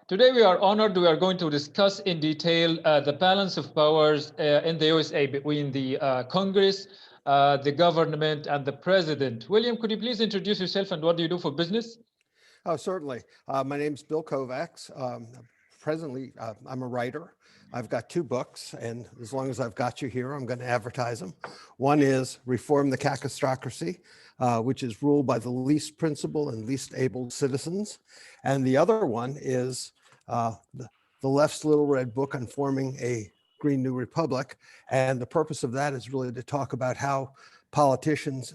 Today we are honored. We are going to discuss in detail the balance of powers in the USA between the Congress, the government, and the president. William, could you please introduce yourself and what do you do for business? Oh, certainly. My name's Bill Kovacs. Presently, I'm a writer. I've got two books, and as long as I've got you here, I'm going to advertise them. One is Reform the Cacistocracy, which is ruled by the least principled and least able citizens. And the other one is the left's little red book on forming a Green New Republic. And the purpose of that is really to talk about how politicians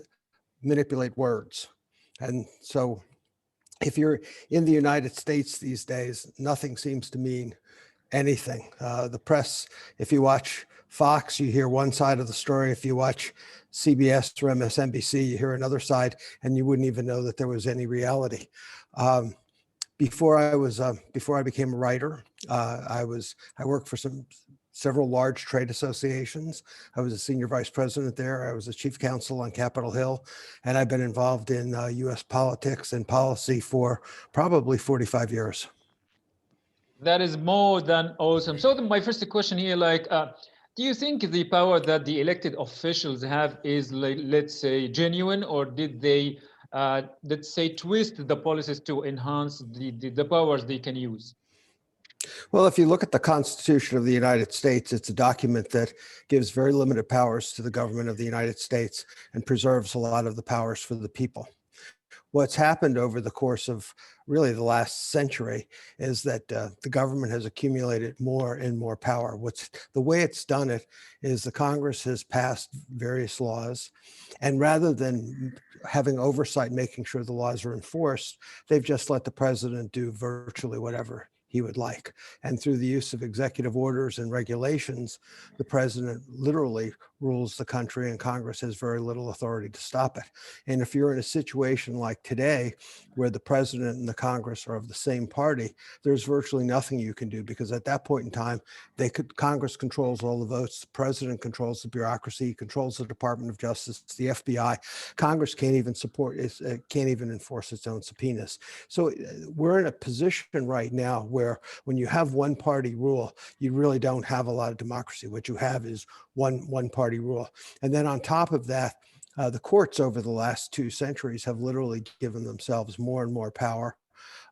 manipulate words. And so if you're in the United States these days, nothing seems to mean anything. The press, if you watch Fox, you hear one side of the story. If you watch CBS or MSNBC, you hear another side, and you wouldn't even know that there was any reality. Before I became a writer, I worked for several large trade associations. I was a senior vice president there. I was a chief counsel on Capitol Hill, and I've been involved in U.S. politics and policy for probably 45 years. That is more than awesome. So my first question here, do you think the power that the elected officials have is, let's say, genuine, or did they, let's say, twist the policies to enhance the powers they can use? Well, if you look at the Constitution of the United States, it's a document that gives very limited powers to the government of the United States and preserves a lot of the powers for the people. What's happened over the course of really the last century is that the government has accumulated more and more power. The way it's done it is the Congress has passed various laws, and rather than having oversight, making sure the laws are enforced, they've just let the president do virtually whatever he would like. And through the use of executive orders and regulations, the president literally rules the country, and Congress has very little authority to stop it. And if you're in a situation like today, where the president and the Congress are of the same party, there's virtually nothing you can do, because at that point in time, Congress controls all the votes, the president controls the bureaucracy, controls the Department of Justice, the FBI. Congress can't even enforce its own subpoenas. So we're in a position right now where when you have one party rule, you really don't have a lot of democracy. What you have is one party rule. And then on top of that, the courts over the last 2 centuries have literally given themselves more and more power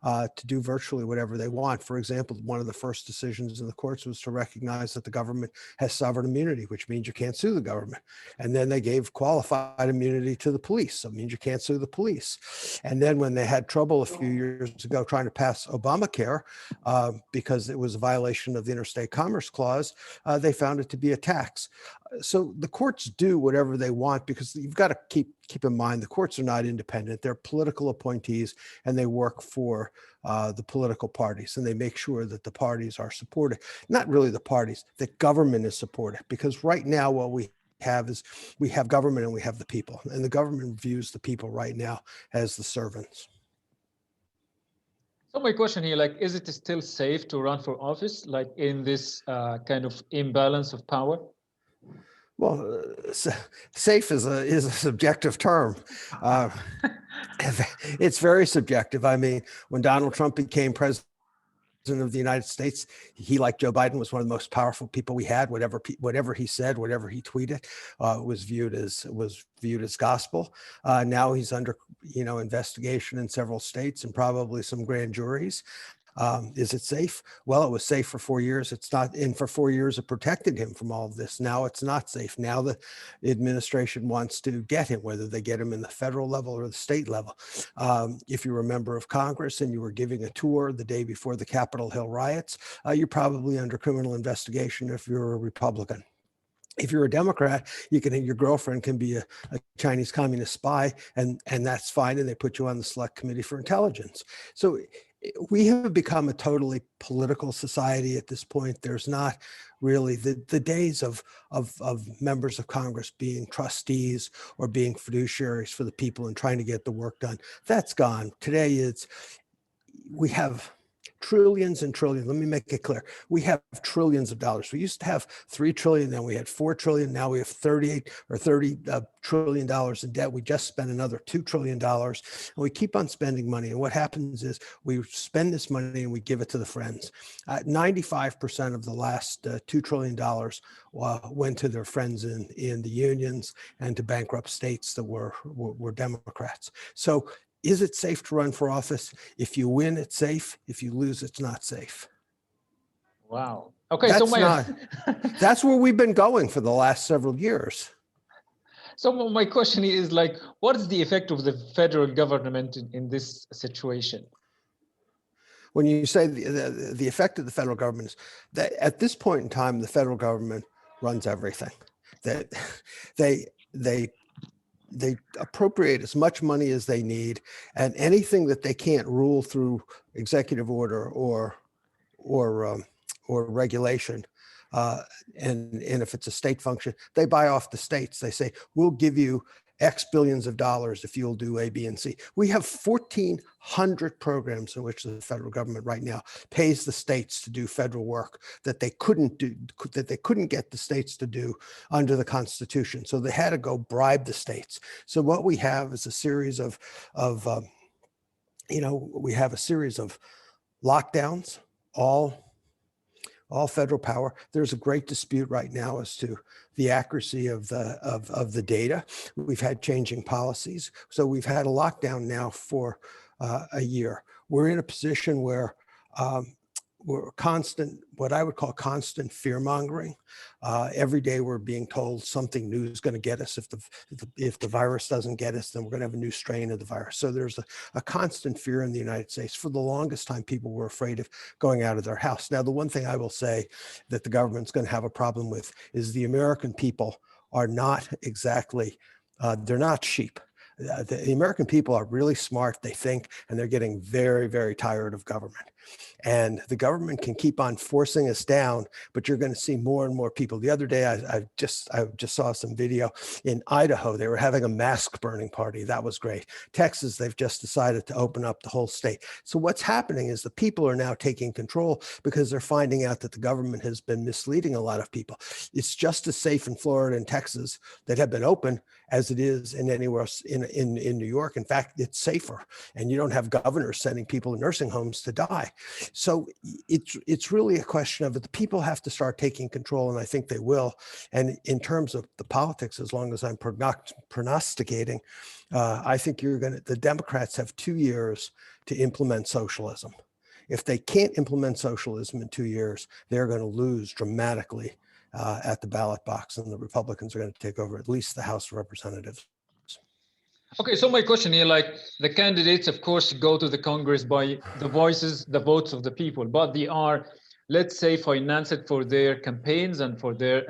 to do virtually whatever they want. For example, one of the first decisions in the courts was to recognize that the government has sovereign immunity, which means you can't sue the government. And then they gave qualified immunity to the police, so it means you can't sue the police. And then when they had trouble a few years ago trying to pass Obamacare because it was a violation of the Interstate Commerce Clause, they found it to be a tax. So the courts do whatever they want, because you've got to keep in mind the courts are not independent. They're political appointees, and they work for the political parties, and they make sure that the parties are supported. Not really the parties, the government is supported, because right now what we have is we have government and we have the people, and the government views the people right now as the servants. So my question here, is it still safe to run for office, in this kind of imbalance of power? Well, safe is a subjective term. It's very subjective. I mean, when Donald Trump became president of the United States, he, like Joe Biden, was one of the most powerful people we had. Whatever he said, whatever he tweeted, was viewed as gospel. Now he's under investigation in several states and probably some grand juries. Is it safe? Well, it was safe for 4 years. It's not. And for 4 years, it protected him from all of this. Now it's not safe. Now the administration wants to get him, whether they get him in the federal level or the state level. If you're a member of Congress and you were giving a tour the day before the Capitol Hill riots, you're probably under criminal investigation if you're a Republican. If you're a Democrat, your girlfriend can be a Chinese communist spy, and that's fine, and they put you on the Select Committee for Intelligence. So we have become a totally political society at this point. There's not really the days of members of Congress being trustees or being fiduciaries for the people and trying to get the work done. That's gone. Today we have trillions and trillions. Let me make it clear. We have trillions of dollars. We used to have 3 trillion, then we had 4 trillion. Now we have 38 or 30 trillion dollars in debt. We just spent another $2 trillion, and we keep on spending money. And what happens is we spend this money and we give it to the friends. 95% of the last $2 trillion went to their friends in the unions and to bankrupt states that were Democrats. So is it safe to run for office? If you win, it's safe. If you lose, it's not safe. Wow. Okay, that's where we've been going for the last several years. So my question is like, what is the effect of the federal government in this situation? When you say the effect of the federal government is that at this point in time, the federal government runs everything. That they appropriate as much money as they need, and anything that they can't rule through executive order or regulation, and if it's a state function, they buy off the states. They say, we'll give you X billions of dollars if you'll do A, B, and C. We have 1,400 programs in which the federal government right now pays the states to do federal work that they couldn't get the states to do under the Constitution. So they had to go bribe the states. So what we have is a series of lockdowns, all federal power. There's a great dispute right now as to the accuracy of the data. We've had changing policies. So we've had a lockdown now for a year. We're in a position where we're what I would call constant fear mongering. Every day we're being told something new is going to get us. If the virus doesn't get us, then we're going to have a new strain of the virus. So there's a constant fear in the United States. For the longest time, people were afraid of going out of their house. Now, the one thing I will say that the government's going to have a problem with is the American people are not exactly, they're not sheep. The American people are really smart, they think, and they're getting very, very tired of government. And the government can keep on forcing us down, but you're going to see more and more people. The other day, I just saw some video in Idaho. They were having a mask burning party. That was great. Texas, they've just decided to open up the whole state. So what's happening is the people are now taking control because they're finding out that the government has been misleading a lot of people. It's just as safe in Florida and Texas that have been open as it is in anywhere else in New York. In fact, it's safer, and you don't have governors sending people to nursing homes to die. So it's really a question of it. The people have to start taking control, and I think they will. And in terms of the politics, as long as I'm prognosticating, I think the Democrats have 2 years to implement socialism. If they can't implement socialism in 2 years, they're going to lose dramatically at the ballot box, and the Republicans are going to take over at least the House of Representatives. Okay, so my question here, like the candidates, of course, go to the Congress by the votes of the people, but they are, let's say, financed for their campaigns and for their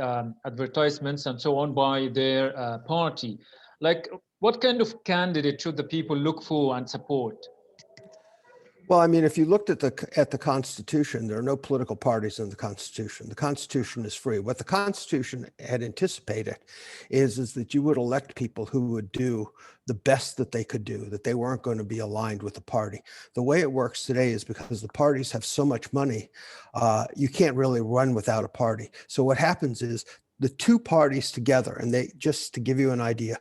advertisements and so on by their party. Like, what kind of candidate should the people look for and support? Well, I mean, if you looked at the Constitution, there are no political parties in the Constitution. The Constitution is free. What the Constitution had anticipated is that you would elect people who would do the best that they could do, that they weren't going to be aligned with the party. The way it works today is because the parties have so much money, you can't really run without a party. So what happens is the two parties together, and just to give you an idea,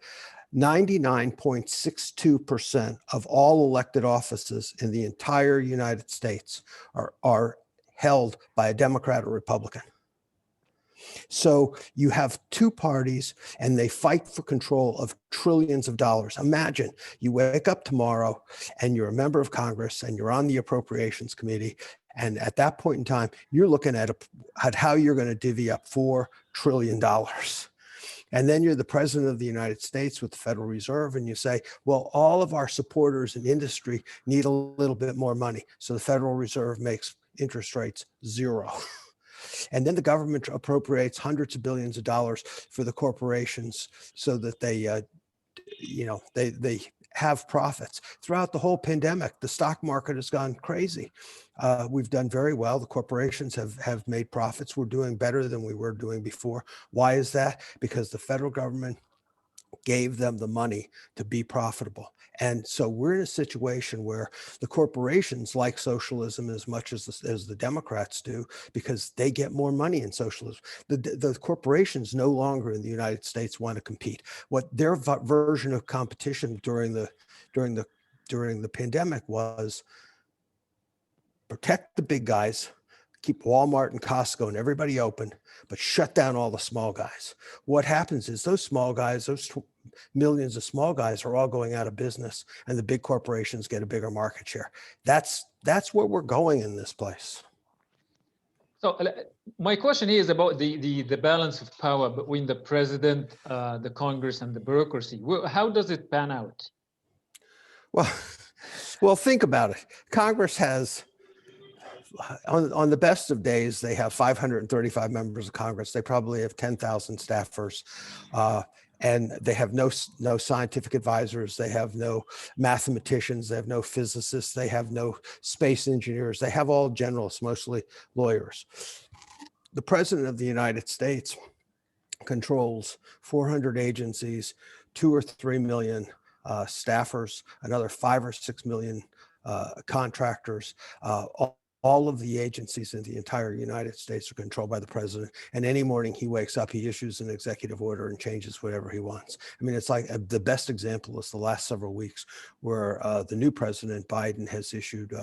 99.62% of all elected offices in the entire United States are held by a Democrat or Republican. So you have two parties and they fight for control of trillions of dollars. Imagine you wake up tomorrow and you're a member of Congress and you're on the Appropriations Committee. And at that point in time, you're looking at how you're going to divvy up $4 trillion. And then you're the president of the United States with the Federal Reserve, and you say, well, all of our supporters in industry need a little bit more money. So the Federal Reserve makes interest rates zero. And then the government appropriates hundreds of billions of dollars for the corporations so that they have profits. Throughout the whole pandemic, the stock market has gone crazy. We've done very well. The corporations have made profits. We're doing better than we were doing before. Why is that? Because the federal government gave them the money to be profitable. And so we're in a situation where the corporations like socialism as much as the Democrats do, because they get more money in socialism. The corporations no longer in the United States want to compete. What their version of competition during the pandemic was protect the big guys, keep Walmart and Costco and everybody open, but shut down all the small guys. What happens is those small guys, those millions of small guys are all going out of business, and the big corporations get a bigger market share. That's where we're going in this place. So my question here is about the balance of power between the president, the Congress, and the bureaucracy. How does it pan out? Well, think about it. Congress has, on the best of days, they have 535 members of Congress. They probably have 10,000 staffers, and they have no scientific advisors. They have no mathematicians. They have no physicists. They have no space engineers. They have all generalists, mostly lawyers. The President of the United States controls 400 agencies, 2 or 3 million staffers, another 5 or 6 million contractors. All of the agencies in the entire United States are controlled by the president. And any morning he wakes up, he issues an executive order and changes whatever he wants. I mean, it's like the best example is the last several weeks where the new president, Biden, has issued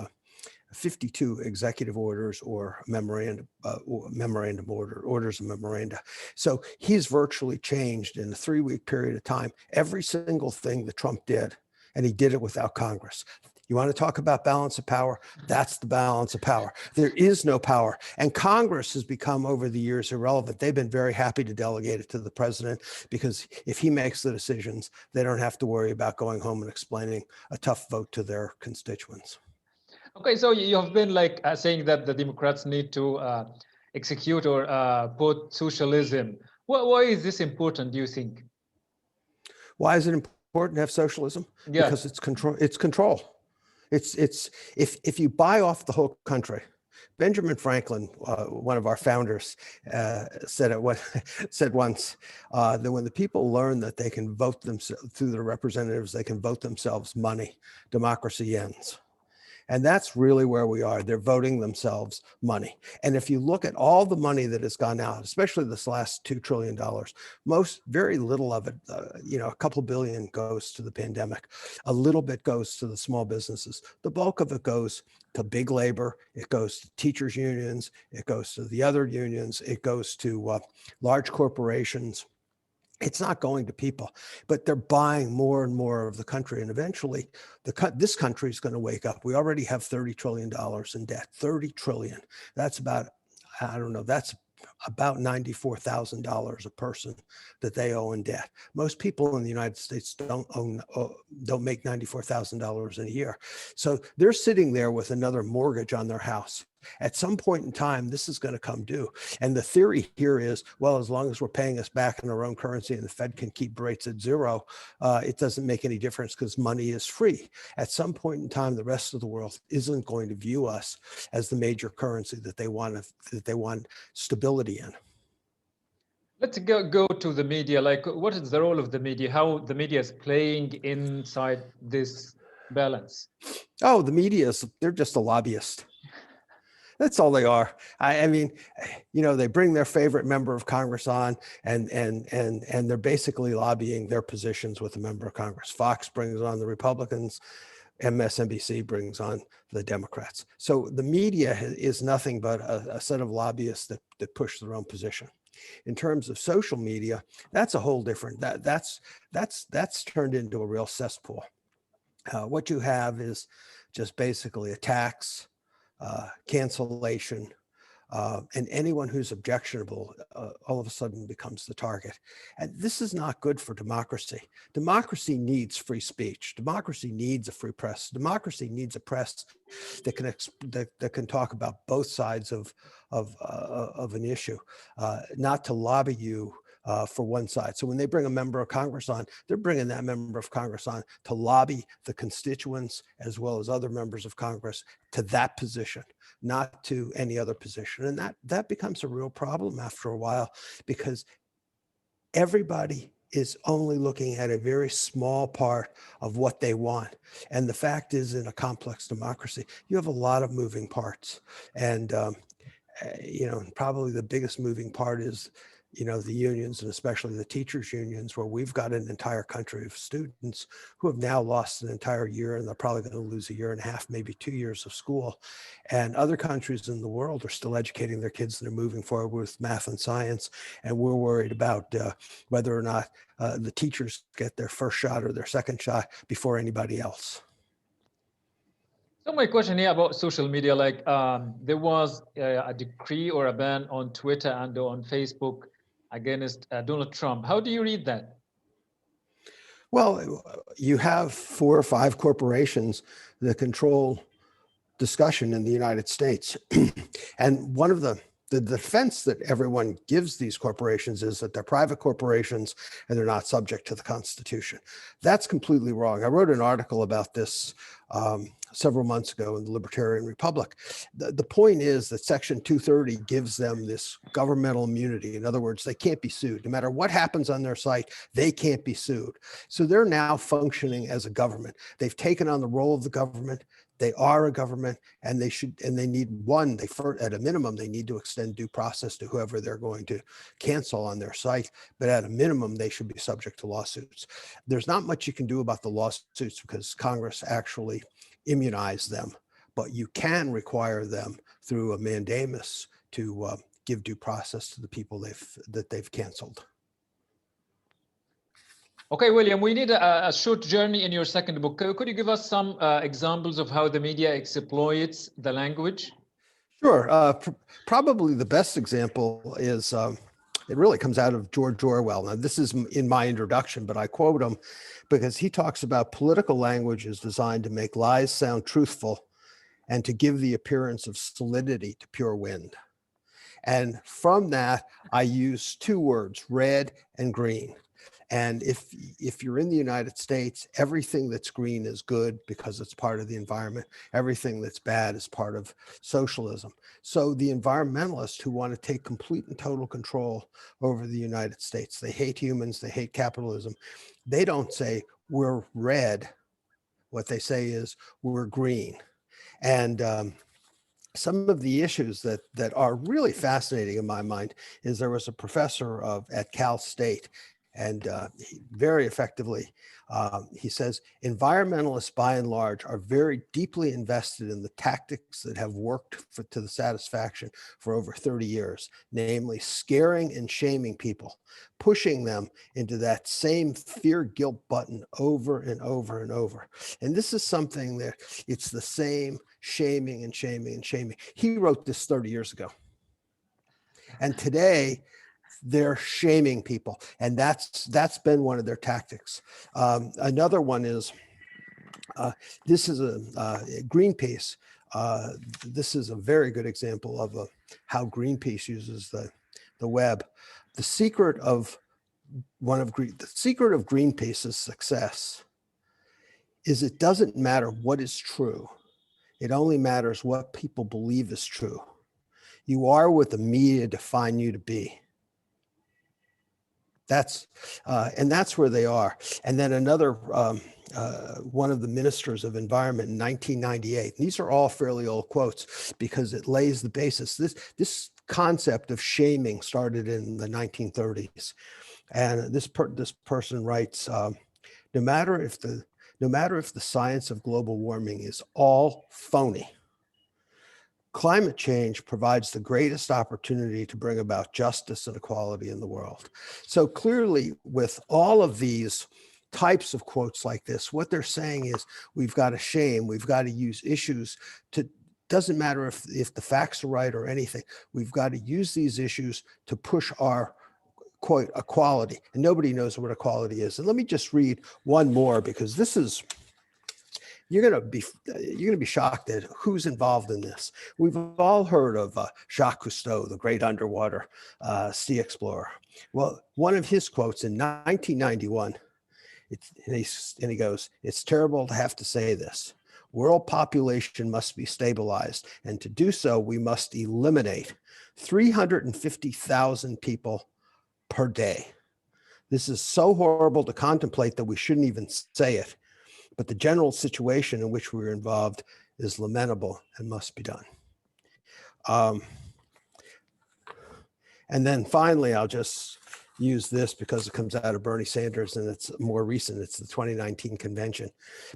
52 executive orders or orders and memoranda. So he's virtually changed in a 3-week period of time every single thing that Trump did, and he did it without Congress. You want to talk about balance of power? That's the balance of power. There is no power. And Congress has become, over the years, irrelevant. They've been very happy to delegate it to the president, because if he makes the decisions, they don't have to worry about going home and explaining a tough vote to their constituents. Okay, so you have been like saying that the Democrats need to execute or put socialism. Why is this important, do you think? Why is it important to have socialism? Yes. Because it's control. It's control. It's if you buy off the whole country. Benjamin Franklin, one of our founders, said once that when the people learn that they can vote themselves through their representatives, they can vote themselves money, democracy ends. And that's really where we are. They're voting themselves money. And if you look at all the money that has gone out, especially this last $2 trillion, very little of it, a couple billion goes to the pandemic. A little bit goes to the small businesses. The bulk of it goes to big labor. It goes to teachers' unions. It goes to the other unions. It goes to large corporations. It's not going to people, but they're buying more and more of the country. And eventually this country is going to wake up. We already have $30 trillion in debt, 30 trillion. That's about, that's about $94,000 a person that they owe in debt. Most people in the United States don't make $94,000 in a year. So they're sitting there with another mortgage on their house. At some point in time, this is going to come due. And the theory here is, well, as long as we're paying us back in our own currency and the Fed can keep rates at zero, it doesn't make any difference because money is free. At some point in time, the rest of the world isn't going to view us as the major currency that they want stability in. Let's go to the media. Like, what is the role of the media? How the media is playing inside this balance? Oh, the media they're just a lobbyist. That's all they are. I mean, they bring their favorite member of Congress on, and they're basically lobbying their positions with a member of Congress. Fox brings on the Republicans, MSNBC brings on the Democrats. So the media is nothing but a set of lobbyists that push their own position. In terms of social media, that's a whole different. That's turned into a real cesspool. What you have is just basically attacks, cancellation, and anyone who's objectionable all of a sudden becomes the target. And this is not good for democracy. Democracy needs free speech. Democracy needs a free press. Democracy needs a press that can talk about both sides of an issue, not to lobby you for one side. So when they bring a member of Congress on, they're bringing that member of Congress on to lobby the constituents as well as other members of Congress to that position, not to any other position. And that becomes a real problem after a while, because everybody is only looking at a very small part of what they want. And the fact is, in a complex democracy, you have a lot of moving parts. And, probably the biggest moving part is, the unions, and especially the teachers' unions, where we've got an entire country of students who have now lost an entire year, and they're probably going to lose a year and a half, maybe 2 years of school. And other countries in the world are still educating their kids, and they're moving forward with math and science. And we're worried about whether or not the teachers get their first shot or their second shot before anybody else. So my question here about social media, like there was a decree or a ban on Twitter and on Facebook against Donald Trump. How do you read that? Well, you have 4 or 5 corporations that control discussion in the United States. And one of the defense that everyone gives these corporations is that they're private corporations and they're not subject to the Constitution. That's completely wrong. I wrote an article about this several months ago in the Libertarian Republic. The point is that Section 230 gives them this governmental immunity. In other words, they can't be sued. No matter what happens on their site, they can't be sued. So they're now functioning as a government. They've taken on the role of the government. They are a government, and they need at a minimum, they need to extend due process to whoever they're going to cancel on their site. But at a minimum, they should be subject to lawsuits. There's not much you can do about the lawsuits because Congress actually immunized them, but you can require them through a mandamus to give due process to the people that they've canceled. Okay, William, we need a short journey in your second book. Could you give us some examples of how the media exploits the language? Sure. Probably the best example is, it really comes out of George Orwell. Now, this is in my introduction, but I quote him because he talks about political language is designed to make lies sound truthful and to give the appearance of solidity to pure wind. And from that, I use 2 words, red and green. And if you're in the United States, everything that's green is good because it's part of the environment. Everything that's bad is part of socialism. So the environmentalists who want to take complete and total control over the United States, they hate humans, they hate capitalism. They don't say we're red. What they say is we're green. And some of the issues that are really fascinating in my mind is there was a professor at Cal State, and very effectively, he says, environmentalists by and large are very deeply invested in the tactics that have worked to the satisfaction for over 30 years, namely scaring and shaming people, pushing them into that same fear guilt button over and over and over. And this is something that it's the same shaming and shaming and shaming. He wrote this 30 years ago. And today, they're shaming people, and that's been one of their tactics. Another one is this is a Greenpeace. This is a very good example of how Greenpeace uses the web. The secret of Greenpeace's success is it doesn't matter what is true. It only matters what people believe is true. You are what the media define you to be. That's where they are. And then another one of the ministers of environment in 1998. These are all fairly old quotes because it lays the basis. This concept of shaming started in the 1930s, and this person writes, no matter if the science of global warming is all phony, climate change provides the greatest opportunity to bring about justice and equality in the world. So clearly, with all of these types of quotes like this, what they're saying is we've got to shame, we've got to use issues to, doesn't matter if the facts are right or anything, we've got to use these issues to push our quote equality. And nobody knows what equality is. And let me just read one more because this is, you're going to be shocked at who's involved in this. We've all heard of Jacques Cousteau, the great underwater sea explorer. Well, one of his quotes in 1991, and he goes, "It's terrible to have to say this. World population must be stabilized, and to do so, we must eliminate 350,000 people per day. This is so horrible to contemplate that we shouldn't even say it. But the general situation in which we're involved is lamentable and must be done. And then finally, I'll just use this because it comes out of Bernie Sanders and it's more recent. It's the 2019 convention.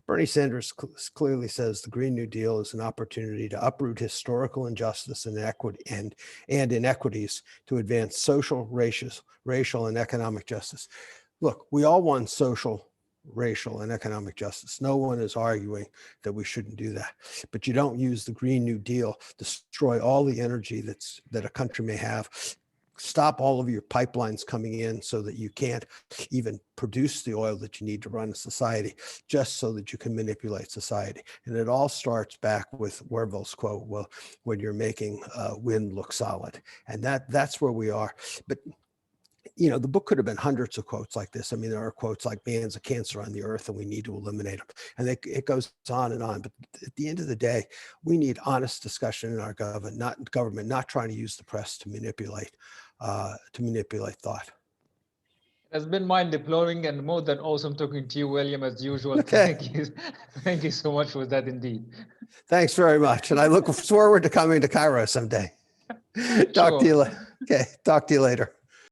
Bernie Sanders clearly says the Green New Deal is an opportunity to uproot historical injustice and inequities to advance social, racial, and economic justice. Look, we all want social, racial, and economic justice. No one is arguing that we shouldn't do that. But you don't use the Green New Deal to destroy all the energy that a country may have. Stop all of your pipelines coming in so that you can't even produce the oil that you need to run a society, just so that you can manipulate society. And it all starts back with Orwell's quote, well, when you're making wind look solid. And that's where we are. But you know, the book could have been hundreds of quotes like this. I mean, there are quotes like man's a cancer on the earth and we need to eliminate them. And it goes on and on. But at the end of the day, we need honest discussion in our government, not trying to use the press to manipulate thought. It has been mind-blowing and more than awesome talking to you, William, as usual. Okay. Thank you. Thank you so much for that indeed. Thanks very much. And I look forward to coming to Cairo someday. Talk to you later.